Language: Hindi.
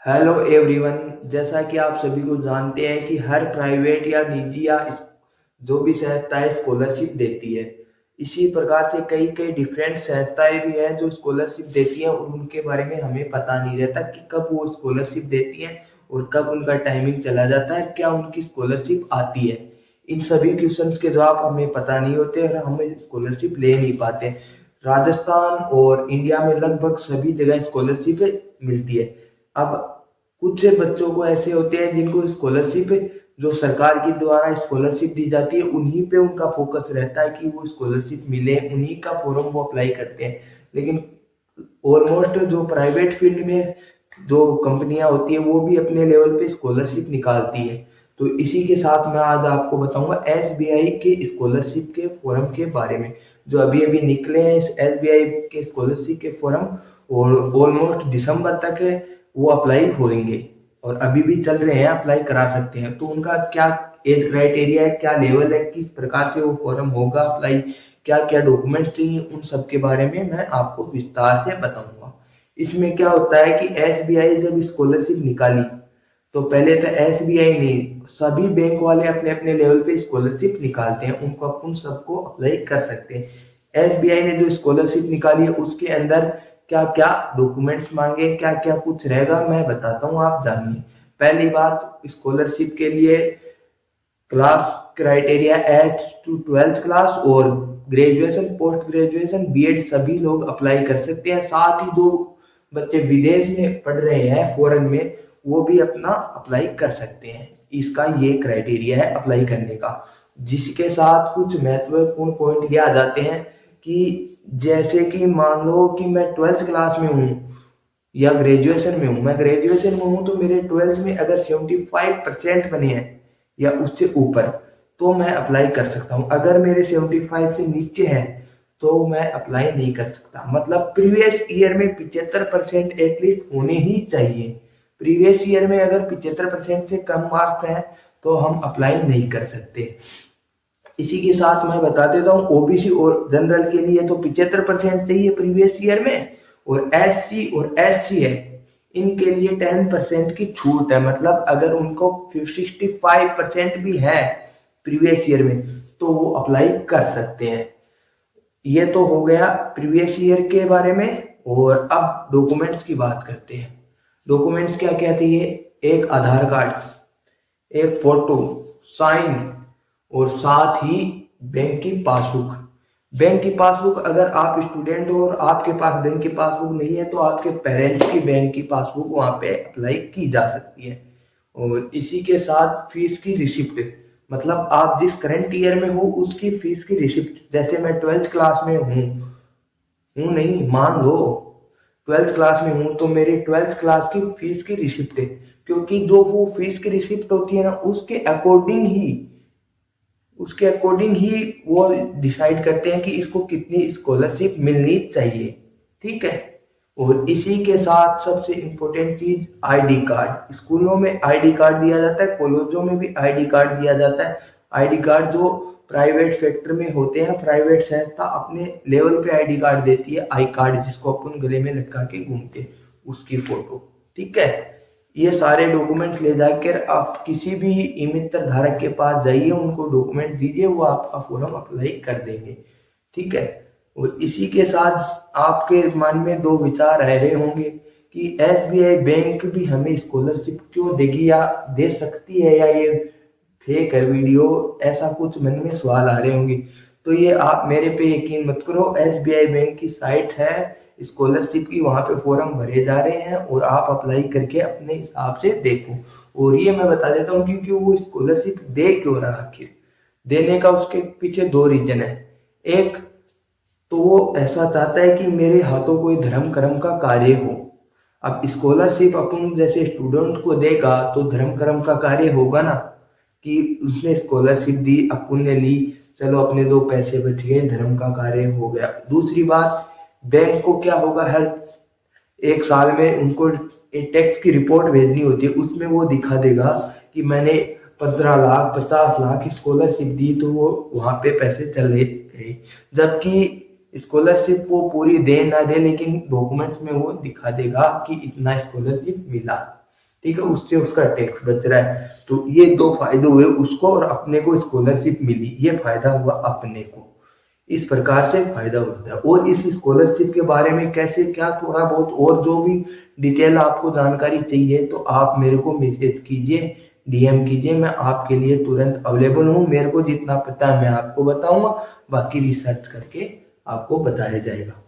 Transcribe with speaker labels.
Speaker 1: Hello everyone. जैसा कि आप सभी को जानते हैं कि हर प्राइवेट या निजी या जो भी संस्थाएं स्कॉलरशिप देती है, इसी प्रकार से कई कई डिफरेंट संस्थाएं भी हैं जो स्कॉलरशिप देती हैं और उनके बारे में हमें पता नहीं रहता कि कब वो स्कॉलरशिप देती हैं और कब उनका टाइमिंग चला जाता है, क्या उनकी स्कॉलरशिप आती है। इन सभी क्वेश्चंस के जवाब हमें पता नहीं होते और हम स्कॉलरशिप ले नहीं पाते। राजस्थान और इंडिया में लगभग सभी जगह स्कॉलरशिप मिलती है। अब कुछ से बच्चों को ऐसे होते हैं जिनको स्कॉलरशिप जो सरकार के द्वारा स्कॉलरशिप दी जाती है उन्हीं पे उनका फोकस रहता है कि वो स्कॉलरशिप मिले, उन्हीं का फॉर्म वो अप्लाई करते हैं। लेकिन ऑलमोस्ट जो प्राइवेट फील्ड में जो कंपनियां होती है वो भी अपने लेवल पे स्कॉलरशिप निकालती है। तो इसी के साथ मैं आज आपको बताऊंगा एसबीआई के स्कॉलरशिप के फॉर्म के बारे में जो अभी अभी निकले हैं। इस एसबीआई के स्कॉलरशिप के फॉर्म और ऑलमोस्ट दिसंबर तक है वो अप्लाई होंगे और अभी भी चल रहे हैं, अप्लाई करा सकते हैं। तो उनका क्या एज क्राइटेरिया है, क्या लेवल है, किस प्रकार से वो फॉर्म होगा अप्लाई, क्या क्या डॉक्यूमेंट्स चाहिए, उन सब के बारे में मैं आपको विस्तार से बताऊंगा। इसमें क्या होता है कि एसबीआई जब स्कॉलरशिप निकाली तो पहले तो एसबीआई नहीं, सभी बैंक वाले अपने अपने लेवल पे स्कॉलरशिप निकालते हैं, उनको अपन सबको अप्लाई कर सकते हैं। एसबीआई ने जो स्कॉलरशिप निकाली है उसके अंदर क्या क्या डॉक्यूमेंट्स मांगे, क्या क्या कुछ रहेगा, मैं बताता हूँ, आप जानिए। पहली बात, स्कॉलरशिप के लिए क्लास क्राइटेरिया 8 to 12 क्लास और ग्रेजुएशन, पोस्ट ग्रेजुएशन, बीएड सभी लोग अप्लाई कर सकते हैं। साथ ही जो बच्चे विदेश में पढ़ रहे हैं फॉरेन में वो भी अपना अप्लाई कर सकते हैं। इसका ये क्राइटेरिया है अप्लाई करने का। जिसके साथ कुछ महत्वपूर्ण पॉइंट ये आ जाते हैं कि जैसे कि मान लो कि मैं 12th क्लास में हूँ या ग्रेजुएशन में हूँ, मैं ग्रेजुएशन में हूँ तो मेरे 12th में अगर 75% बने हैं या उससे ऊपर तो मैं अप्लाई कर सकता हूँ। अगर मेरे 75 से नीचे है तो मैं अप्लाई नहीं कर सकता। मतलब प्रीवियस ईयर में 75% एटलीस्ट होने ही चाहिए। प्रीवियस ईयर में अगर 75% से कम मार्क्स हैं तो हम अप्लाई नहीं कर सकते। इसी के साथ मैं बता देता हूँ ओबीसी और जनरल के लिए तो 75% चाहिए प्रीवियस ईयर में, और एससी और एससी है इनके लिए 10% की छूट है। मतलब अगर उनको 65% भी है प्रीवियस ईयर में तो वो अप्लाई कर सकते हैं। ये तो हो गया प्रीवियस ईयर के बारे में। और अब डॉक्यूमेंट्स की बात करते हैं। डॉक्यूमेंट्स क्या क्या चाहिए? एक आधार कार्ड, एक फोटो, साइन और साथ ही बैंक की पासबुक। बैंक की पासबुक अगर आप स्टूडेंट हो और आपके पास बैंक की पासबुक नहीं है तो आपके पेरेंट्स की बैंक की पासबुक वहां पे अप्लाई की जा सकती है। और इसी के साथ फीस की रिसिप्ट, मतलब आप जिस करंट ईयर में हो उसकी फीस की रिसिप्ट। जैसे मैं 12th क्लास में हूँ नहीं, मान लो 12th क्लास में हूँ तो मेरी 12th क्लास की फीस की रिसिप्ट है, क्योंकि जो वो फीस की रिसिप्ट होती है ना उसके अकॉर्डिंग ही वो डिसाइड करते हैं कि इसको कितनी स्कॉलरशिप मिलनी चाहिए। ठीक है। और इसी के साथ सबसे इम्पोर्टेंट चीज आईडी कार्ड। स्कूलों में आईडी कार्ड दिया जाता है, कॉलेजों में भी आईडी कार्ड दिया जाता है। आईडी कार्ड जो प्राइवेट सेक्टर में होते हैं, प्राइवेट संस्था अपने लेवल पे आईडी कार्ड देती है, आई कार्ड जिसको अपन गले में लटका के घूमते हैं, उसकी फोटो। ठीक है। ये सारे डॉक्यूमेंट ले जाकर आप किसी भी ई मित्र धारक के पास जाइए, उनको डॉक्यूमेंट दीजिए, वो आपका फॉर्म अप्लाई कर देंगे। ठीक है। और इसी के साथ आपके मन में दो विचार रह रहे होंगे कि एसबीआई बैंक भी हमें स्कॉलरशिप क्यों देगी या दे सकती है, या ये फेक है वीडियो, ऐसा कुछ मन में सवाल आ रहे होंगे। तो ये आप मेरे पे यकीन मत करो, एसबीआई बैंक की साइट है स्कॉलरशिप की, वहां पे फॉर्म भरे जा रहे हैं और आप अप्लाई करके अपने हिसाब से देखो। और ये मैं बता देता हूँ क्योंकि वो स्कॉलरशिप दे क्यों रहा, आखिर देने का उसके पीछे दो रीजन है। एक तो वो ऐसा चाहता है कि मेरे हाथों कोई धर्म कर्म का कार्य हो। अब स्कॉलरशिप अपन जैसे स्टूडेंट को देगा तो धर्म कर्म का कार्य होगा ना, कि उसने स्कॉलरशिप दी, अपन ने ली, चलो अपने दो पैसे बच गए, धर्म का कार्य हो गया। दूसरी बात, बैंक को क्या होगा, हर एक साल में उनको टैक्स की रिपोर्ट भेजनी होती है, उसमें वो दिखा देगा कि मैंने 15 लाख 50 लाख स्कॉलरशिप दी, तो वो वहां पे पैसे चले गए। जबकि स्कॉलरशिप वो पूरी दे ना दे लेकिन डॉक्यूमेंट्स में वो दिखा देगा कि इतना स्कॉलरशिप मिला। ठीक है, उससे उसका टैक्स बच रहा है। तो ये दो फायदे हुए उसको, और अपने को स्कॉलरशिप मिली, ये फायदा हुआ अपने को। इस प्रकार से फायदा होता है। और इस स्कॉलरशिप के बारे में कैसे क्या थोड़ा बहुत और जो भी डिटेल आपको जानकारी चाहिए तो आप मेरे को मैसेज कीजिए, डीएम कीजिए, मैं आपके लिए तुरंत अवेलेबल हूँ। मेरे को जितना पता है मैं आपको बताऊंगा, बाकी रिसर्च करके आपको बताया जाएगा।